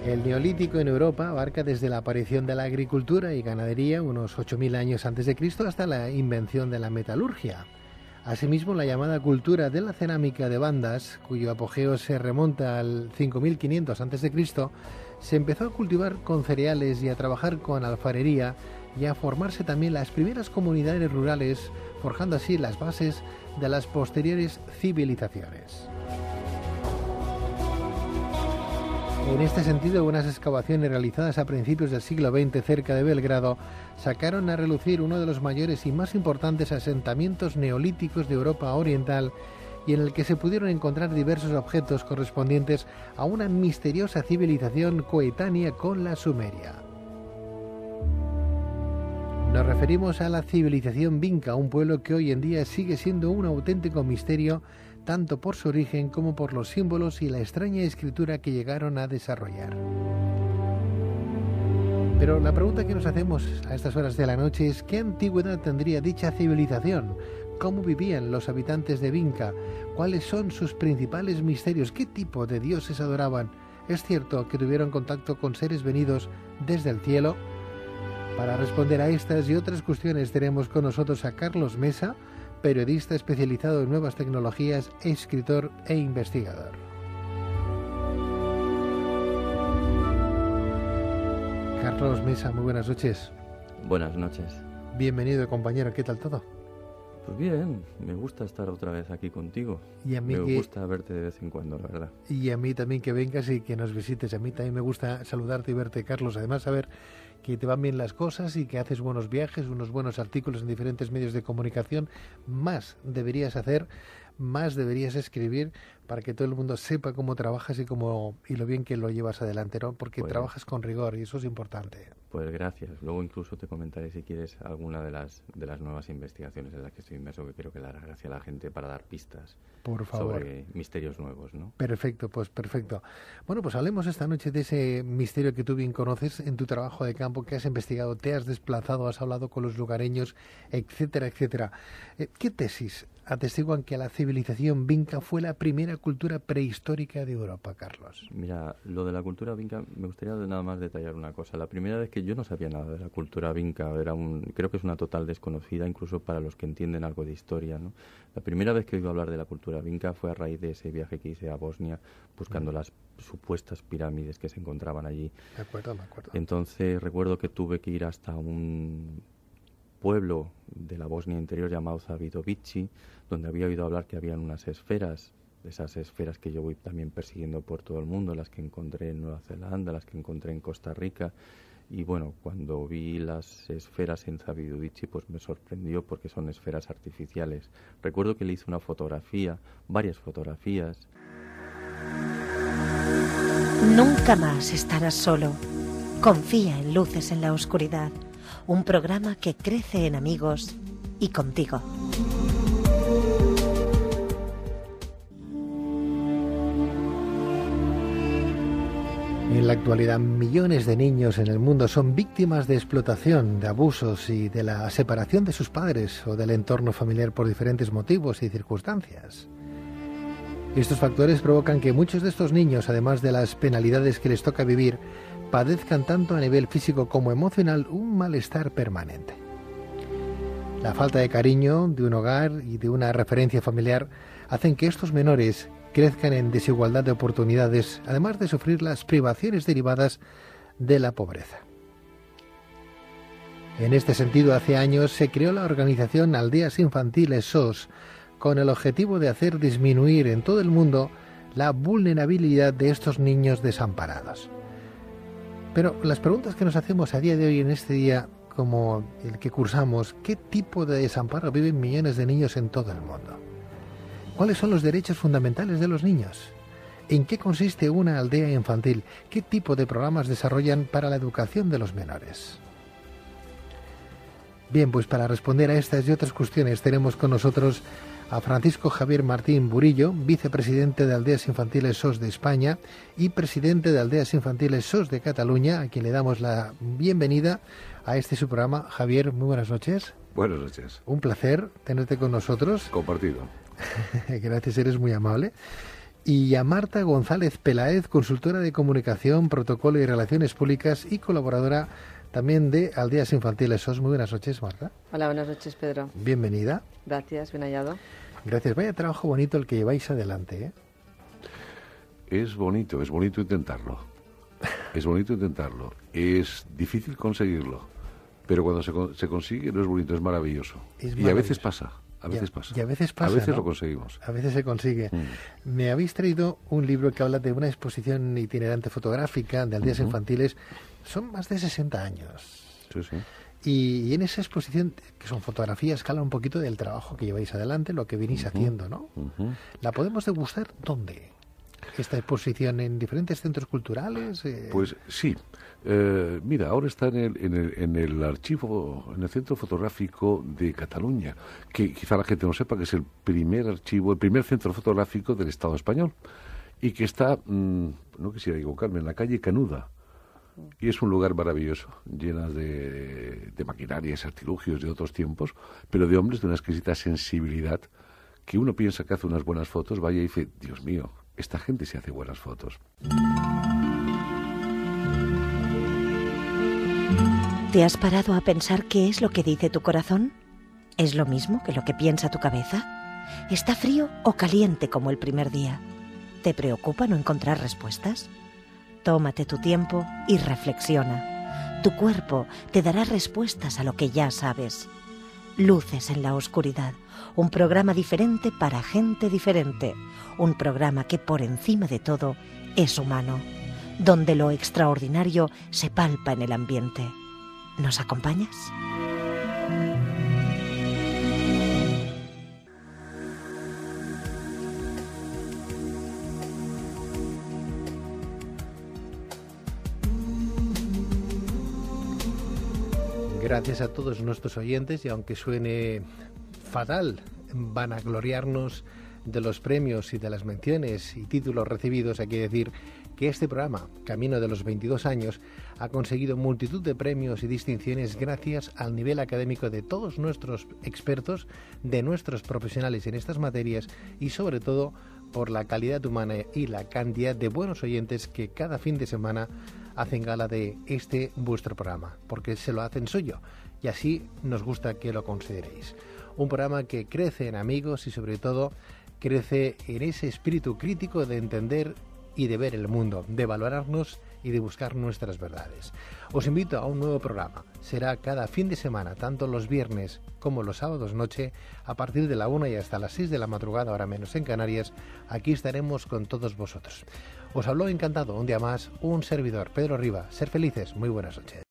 El Neolítico en Europa abarca desde la aparición de la agricultura y ganadería, unos 8.000 años antes de Cristo, hasta la invención de la metalurgia. Asimismo, la llamada cultura de la cerámica de bandas, cuyo apogeo se remonta al 5500 a.C., se empezó a cultivar con cereales y a trabajar con alfarería y a formarse también las primeras comunidades rurales, forjando así las bases de las posteriores civilizaciones. En este sentido, unas excavaciones realizadas a principios del siglo XX cerca de Belgrado sacaron a relucir uno de los mayores y más importantes asentamientos neolíticos de Europa Oriental, y en el que se pudieron encontrar diversos objetos correspondientes a una misteriosa civilización coetánea con la sumeria. Nos referimos a la civilización Vinca, un pueblo que hoy en día sigue siendo un auténtico misterio, tanto por su origen como por los símbolos y la extraña escritura que llegaron a desarrollar. Pero la pregunta que nos hacemos a estas horas de la noche es: ¿qué antigüedad tendría dicha civilización? ¿Cómo vivían los habitantes de Vinca? ¿Cuáles son sus principales misterios? ¿Qué tipo de dioses adoraban? ¿Es cierto que tuvieron contacto con seres venidos desde el cielo? Para responder a estas y otras cuestiones tenemos con nosotros a Carlos Mesa, periodista especializado en nuevas tecnologías, escritor e investigador. Carlos Mesa, muy buenas noches. Buenas noches. Bienvenido, compañero. ¿Qué tal todo? Pues bien, me gusta estar otra vez aquí contigo. Y a mí me gusta verte de vez en cuando, la verdad. Y a mí también que vengas y que nos visites. A mí también me gusta saludarte y verte, Carlos. Además, saber que te van bien las cosas y que haces buenos viajes, unos buenos artículos en diferentes medios de comunicación. Más deberías hacer, más deberías escribir, para que todo el mundo sepa cómo trabajas y lo bien que lo llevas adelante, ¿no? Porque trabajas con rigor y eso es importante. Pues gracias. Luego incluso te comentaré, si quieres, alguna de las nuevas investigaciones en las que estoy inmerso, que creo que le hará gracia a la gente para dar pistas. Por favor. Sobre misterios nuevos, ¿no? Perfecto, pues perfecto. Bueno, pues hablemos esta noche de ese misterio que tú bien conoces en tu trabajo de campo, que has investigado, te has desplazado, has hablado con los lugareños, etcétera, etcétera. ¿Qué tesis atestiguan que la civilización Vinca fue la primera cultura prehistórica de Europa, Carlos? Mira, lo de la cultura Vinca, me gustaría nada más detallar una cosa. La primera vez que yo no sabía nada de la cultura Vinca, creo que es una total desconocida, incluso para los que entienden algo de historia, ¿no? La primera vez que oí hablar de la cultura Vinca fue a raíz de ese viaje que hice a Bosnia, buscando las supuestas pirámides que se encontraban allí. Me acuerdo. Entonces recuerdo que tuve que ir hasta un pueblo de la Bosnia interior llamado Zavidovici, donde había oído hablar que habían unas esferas, esas esferas que yo voy también persiguiendo por todo el mundo, las que encontré en Nueva Zelanda, las que encontré en Costa Rica. Y bueno, cuando vi las esferas en Zavidovici, pues me sorprendió, porque son esferas artificiales. Recuerdo que le hice una fotografía, varias fotografías. Nunca más estarás solo. Confía en Luces en la Oscuridad, un programa que crece en amigos y contigo. En la actualidad, millones de niños en el mundo son víctimas de explotación, de abusos y de la separación de sus padres o del entorno familiar por diferentes motivos y circunstancias. Estos factores provocan que muchos de estos niños, además de las penalidades que les toca vivir, padezcan tanto a nivel físico como emocional un malestar permanente. La falta de cariño, de un hogar y de una referencia familiar hacen que estos menores crezcan en desigualdad de oportunidades, además de sufrir las privaciones derivadas de la pobreza. En este sentido, hace años se creó la organización Aldeas Infantiles SOS, con el objetivo de hacer disminuir en todo el mundo la vulnerabilidad de estos niños desamparados. Pero las preguntas que nos hacemos a día de hoy, en este día como el que cursamos, ¿qué tipo de desamparo viven millones de niños en todo el mundo? ¿Cuáles son los derechos fundamentales de los niños? ¿En qué consiste una aldea infantil? ¿Qué tipo de programas desarrollan para la educación de los menores? Bien, pues para responder a estas y otras cuestiones tenemos con nosotros a Francisco Javier Martín Burillo, vicepresidente de Aldeas Infantiles SOS de España y presidente de Aldeas Infantiles SOS de Cataluña, a quien le damos la bienvenida a este su programa. Javier, muy buenas noches. Buenas noches. Un placer tenerte con nosotros. Compartido. Gracias, eres muy amable. y a Marta González Peláez, consultora de comunicación, protocolo y relaciones públicas y colaboradora también de Aldeas Infantiles SOS. Muy buenas noches, Marta. Hola, buenas noches, Pedro. Bienvenida. Gracias, bien hallado. Gracias. Vaya trabajo bonito el que lleváis adelante, ¿eh? Es bonito intentarlo. Es bonito intentarlo. Es difícil conseguirlo. Pero cuando se consigue no es bonito, es maravilloso. Y a veces pasa. A veces pasa. Y a veces pasa, a veces ¿no? Lo conseguimos. A veces se consigue. Me habéis traído un libro que habla de una exposición itinerante fotográfica de Aldeas Infantiles. Son más de 60 años. Sí, sí. Y en esa exposición, que son fotografías, que habla un poquito del trabajo que lleváis adelante, lo que venís haciendo, ¿no? ¿La podemos degustar dónde? ¿Esta exposición en diferentes centros culturales? Pues sí. Mira, ahora está en el archivo, en el Centro Fotográfico de Cataluña, que quizá la gente no sepa que es el primer archivo, el primer centro fotográfico del Estado español, y que está, no quisiera equivocarme, en la calle Canuda. Y es un lugar maravilloso, lleno de maquinarias, artilugios de otros tiempos, pero de hombres de una exquisita sensibilidad, que uno piensa que hace unas buenas fotos, vaya y dice, Dios mío, esta gente se hace buenas fotos. ¿Te has parado a pensar qué es lo que dice tu corazón? ¿Es lo mismo que lo que piensa tu cabeza? ¿Está frío o caliente como el primer día? ¿Te preocupa no encontrar respuestas? Tómate tu tiempo y reflexiona. Tu cuerpo te dará respuestas a lo que ya sabes. Luces en la oscuridad, un programa diferente para gente diferente, un programa que por encima de todo es humano, donde lo extraordinario se palpa en el ambiente. ¿Nos acompañas? Gracias a todos nuestros oyentes, y aunque suene fatal vanagloriarnos de los premios y de las menciones y títulos recibidos, hay que decir que este programa, camino de los 22 años, ha conseguido multitud de premios y distinciones gracias al nivel académico de todos nuestros expertos, de nuestros profesionales en estas materias y sobre todo por la calidad humana y la cantidad de buenos oyentes que cada fin de semana hacen gala de vuestro programa, porque se lo hacen suyo y así nos gusta que lo consideréis. Un programa que crece en amigos y sobre todo crece en ese espíritu crítico de entender y de ver el mundo, de valorarnos y de buscar nuestras verdades. Os invito a un nuevo programa. Será cada fin de semana, tanto los viernes como los sábados noche, a partir de la 1 y hasta las 6 de la madrugada, ahora menos en Canarias. Aquí estaremos con todos vosotros. Os habló encantado un día más un servidor, Pedro Riba. Ser felices. Muy buenas noches.